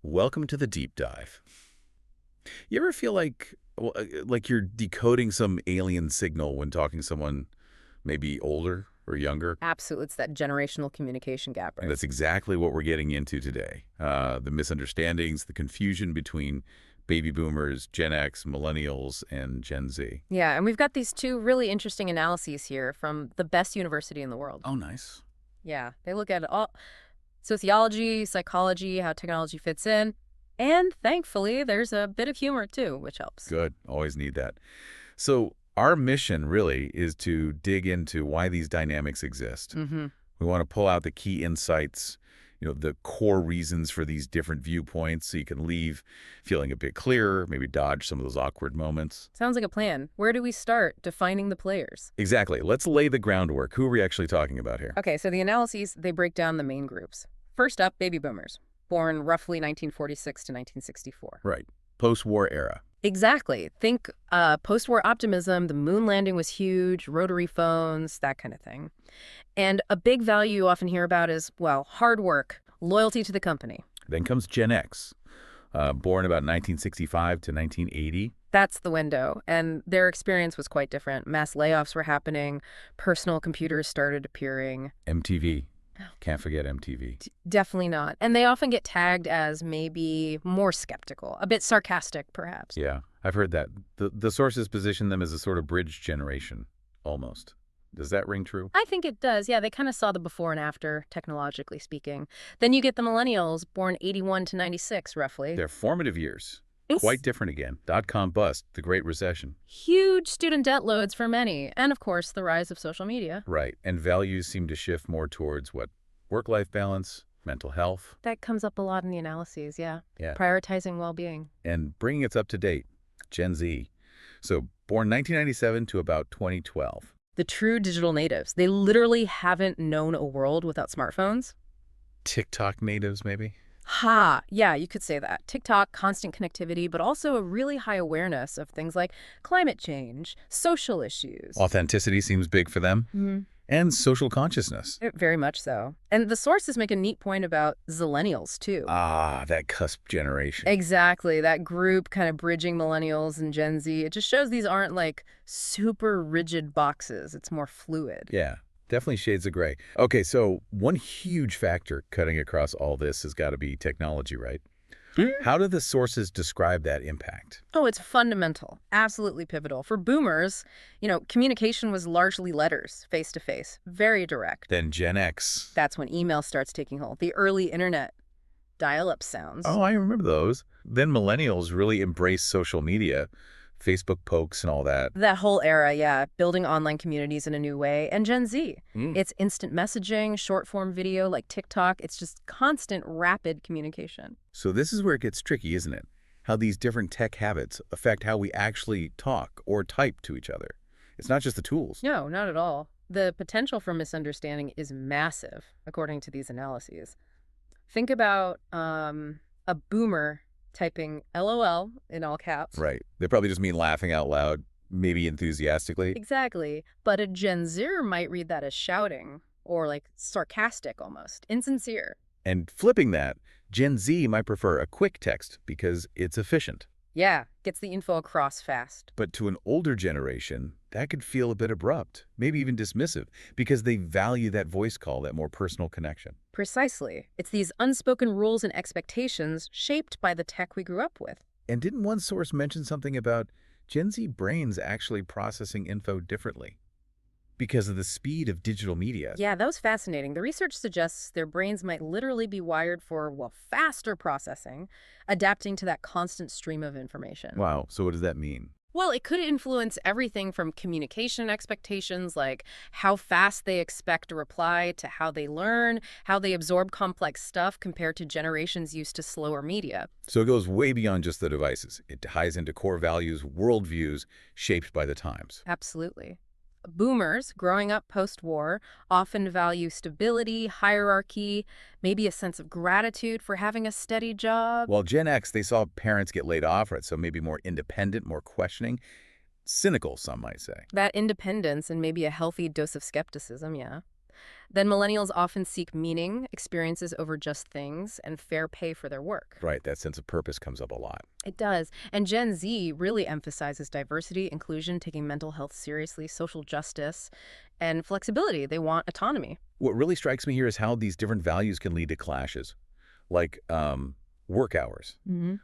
Welcome to the deep dive. You ever feel like you're decoding some alien signal when talking to someone maybe older or younger? Absolutely. It's that generational communication gap, And right? that's exactly what we're getting into today. The misunderstandings, the confusion between baby boomers, Gen X, millennials, and Gen Z. Yeah, and we've got these two really interesting analyses here from the best university in the world. Oh, nice. Yeah, they look at all sociology, psychology, how technology fits in, and thankfully, there's a bit of humor too, which helps. Good. Always need that. So our mission really is to dig into why these dynamics exist. Mm-hmm. We want to pull out the key insights, the core reasons for these different viewpoints so you can leave feeling a bit clearer, maybe dodge some of those awkward moments. Sounds like a plan. Where do we start defining the players? Exactly. Let's lay the groundwork. Who are we actually talking about here? Okay, so the analyses, they break down the main groups. First up, baby boomers, born roughly 1946 to 1964. Right. Post-war era. Exactly. Think post-war optimism, the moon landing was huge, rotary phones, that kind of thing. And a big value you often hear about is, well, hard work, loyalty to the company. Then comes Gen X, born about 1965 to 1980. That's the window. And their experience was quite different. Mass layoffs were happening, personal computers started appearing. MTV. Can't forget MTV. Definitely not. And they often get tagged as maybe more skeptical, a bit sarcastic, perhaps. Yeah, I've heard that. The sources position them as a sort of bridge generation, almost. Does that ring true? I think it does. Yeah, they kind of saw the before and after, technologically speaking. Then you get the millennials, born 81 to 96, roughly. Their formative years. It's Quite different again. Dot-com bust, the Great Recession. huge student debt loads for many. And, of course, the rise of social media. Right. And values seem to shift more towards what? Work-life balance, mental health. That comes up a lot in the analyses, yeah. Yeah. Prioritizing well-being. And bringing it up to date. Gen Z. So born 1997 to about 2012. The true digital natives. They literally haven't known a world without smartphones. TikTok natives, maybe? Ha! Yeah, you could say that. TikTok, constant connectivity, but also a really high awareness of things like climate change, social issues. Authenticity seems big for them. Mhm. And social consciousness. Very much so. And the sources make a neat point about Zillennials, too. Ah, that cusp generation. Exactly. That group kind of bridging millennials and Gen Z. It just shows these aren't like super rigid boxes. It's more fluid. Yeah, definitely shades of gray. Okay, so one huge factor cutting across all this has got to be technology, right? How do the sources describe that impact? Oh, it's fundamental. Absolutely pivotal. For boomers, communication was largely letters, face to face, very direct. Then Gen X. That's when email starts taking hold. The early internet, dial-up sounds. Oh, I remember those. Then millennials really embraced social media, Facebook pokes and all that. That whole era, yeah, building online communities in a new way. And Gen Z, Mm. it's instant messaging, short-form video like TikTok. It's just constant, rapid communication. So this is where it gets tricky, isn't it? How these different tech habits affect how we actually talk or type to each other. It's not just the tools. No, not at all. The potential for misunderstanding is massive, according to these analyses. Think about a boomer typing LOL in all caps. Right. They probably just mean laughing out loud, maybe enthusiastically. Exactly. But a Gen Zer might read that as shouting or like sarcastic almost, insincere. And flipping that, Gen Z might prefer a quick text because it's efficient. Yeah, gets the info across fast. But to an older generation, that could feel a bit abrupt, maybe even dismissive, because they value that voice call, that more personal connection. Precisely. It's these unspoken rules and expectations shaped by the tech we grew up with. And didn't one source mention something about Gen Z brains actually processing info differently because of the speed of digital media? Yeah, that was fascinating. The research suggests their brains might literally be wired for, well, faster processing, adapting to that constant stream of information. Wow, so what does that mean? Well, it could influence everything from communication expectations, like how fast they expect a reply, to how they learn, how they absorb complex stuff compared to generations used to slower media. So it goes way beyond just the devices. It ties into core values, worldviews shaped by the times. Absolutely. Boomers, growing up post-war, often value stability, hierarchy, maybe a sense of gratitude for having a steady job. While Gen X, they saw parents get laid off, right? So maybe more independent, more questioning. Cynical, some might say. That independence and maybe a healthy dose of skepticism, yeah. Then millennials often seek meaning, experiences over just things, and fair pay for their work. Right, that sense of purpose comes up a lot. It does. And Gen Z really emphasizes diversity, inclusion, taking mental health seriously, social justice, and flexibility. They want autonomy. What really strikes me here is how these different values can lead to clashes, like work hours.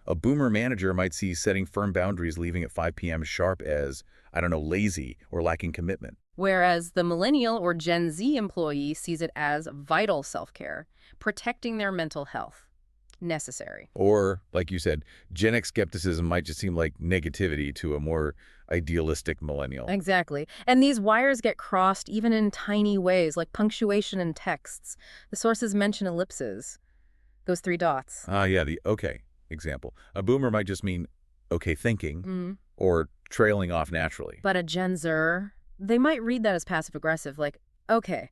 A boomer manager might see setting firm boundaries, leaving at 5 p.m. sharp as, I don't know, lazy or lacking commitment. Whereas the millennial or Gen Z employee sees it as vital self-care, protecting their mental health. Necessary. Or, like you said, Gen X skepticism might just seem like negativity to a more idealistic millennial. Exactly. And these wires get crossed even in tiny ways, like punctuation in texts. The sources mention ellipses, those three dots. Ah, yeah, the okay example. A boomer might just mean okay thinking Mm. or trailing off naturally. But a Gen Zer, they might read that as passive-aggressive, like, okay,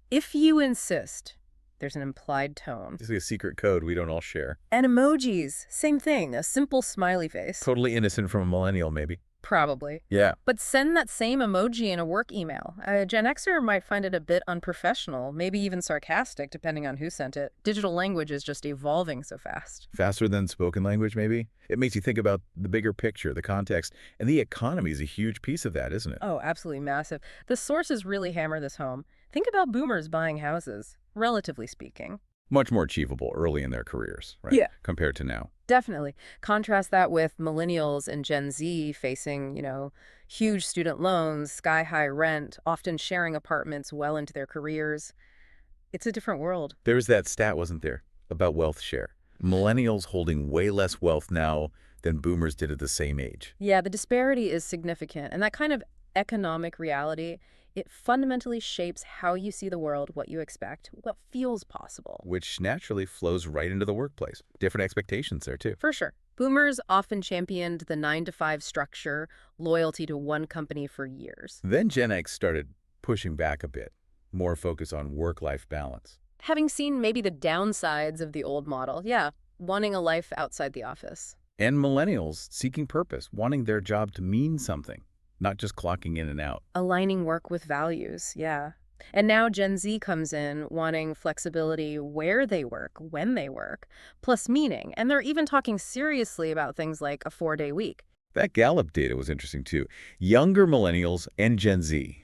if you insist, there's an implied tone. It's like a secret code we don't all share. And emojis, same thing, a simple smiley face. Totally innocent from a millennial, maybe. Probably. Yeah. But send that same emoji in a work email. A Gen Xer might find it a bit unprofessional, maybe even sarcastic, depending on who sent it. Digital language is just evolving so fast. Faster than spoken language, maybe? It makes you think about the bigger picture, the context, and the economy is a huge piece of that, isn't it? Oh, absolutely massive. The sources really hammer this home. Think about boomers buying houses, relatively speaking. Much more achievable early in their careers, right? Yeah. Compared to now. Definitely. Contrast that with millennials and Gen Z facing, huge student loans, sky-high rent, often sharing apartments well into their careers. It's a different world. There was that stat, wasn't there, about wealth share. Millennials holding way less wealth now than boomers did at the same age. Yeah, the disparity is significant, and that kind of economic reality, it fundamentally shapes how you see the world, what you expect, what feels possible. Which naturally flows right into the workplace. Different expectations there, too. For sure. Boomers often championed the 9-to-5 structure, loyalty to one company for years. Then Gen X started pushing back a bit, more focus on work-life balance. Having seen maybe the downsides of the old model, yeah, wanting a life outside the office. And millennials seeking purpose, wanting their job to mean something, not just clocking in and out. Aligning work with values, yeah. And now Gen Z comes in wanting flexibility where they work, when they work, plus meaning. And they're even talking seriously about things like a 4-day week. That Gallup data was interesting, too. Younger millennials and Gen Z,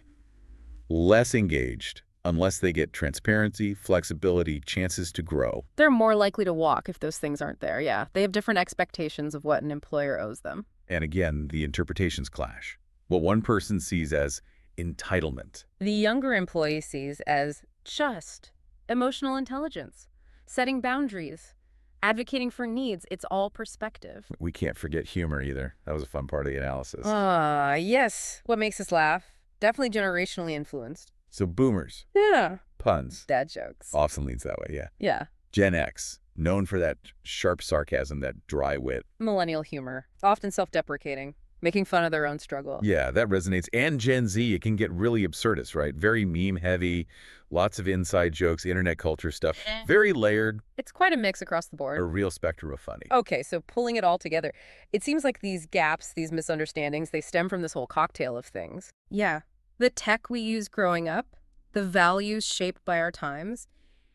less engaged unless they get transparency, flexibility, chances to grow. They're more likely to walk if those things aren't there, yeah. They have different expectations of what an employer owes them. And again, the interpretations clash. What one person sees as entitlement. The younger employee sees as just emotional intelligence, setting boundaries, advocating for needs. It's all perspective. We can't forget humor either. That was a fun part of the analysis. Yes. What makes us laugh? Definitely generationally influenced. So boomers, Yeah. puns, Dad jokes. often leads that way, yeah. Yeah. Gen X, known for that sharp sarcasm, that dry wit. Millennial humor, often self-deprecating, making fun of their own struggle. Yeah, that resonates. And Gen Z, it can get really absurdist, right? Very meme-heavy, lots of inside jokes, internet culture stuff. Very layered, It's quite a mix across the a board. real spectrum of funny. Okay, so pulling it all together, it seems like these gaps, these misunderstandings, they stem from this whole cocktail of things. Yeah. The tech we use growing up, the values shaped by our times,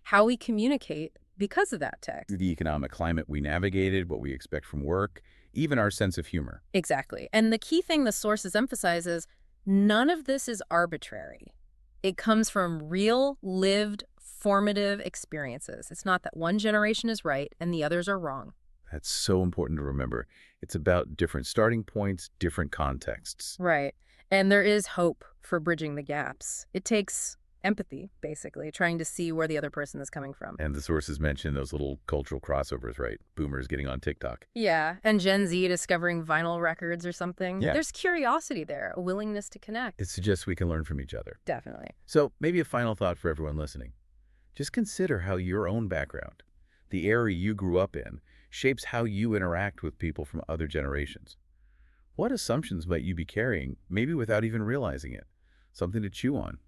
how we communicate because of that tech. The economic climate we navigated, what we expect from work, even our sense of humor. Exactly. And the key thing the sources emphasize is none of this is arbitrary. It comes from real, lived, formative experiences. It's not that one generation is right and the others are wrong. That's so important to remember. It's about different starting points, different contexts. Right. And there is hope for bridging the gaps. It takes empathy, basically, trying to see where the other person is coming from. And the sources mention those little cultural crossovers, right? Boomers getting on TikTok. Yeah, and Gen Z discovering vinyl records or something. Yeah. There's curiosity there, a willingness to connect. It suggests we can learn from each other. Definitely. So maybe a final thought for everyone listening. Just consider how your own background, the area you grew up in, shapes how you interact with people from other generations. What assumptions might you be carrying, maybe without even realizing it? Something to chew on.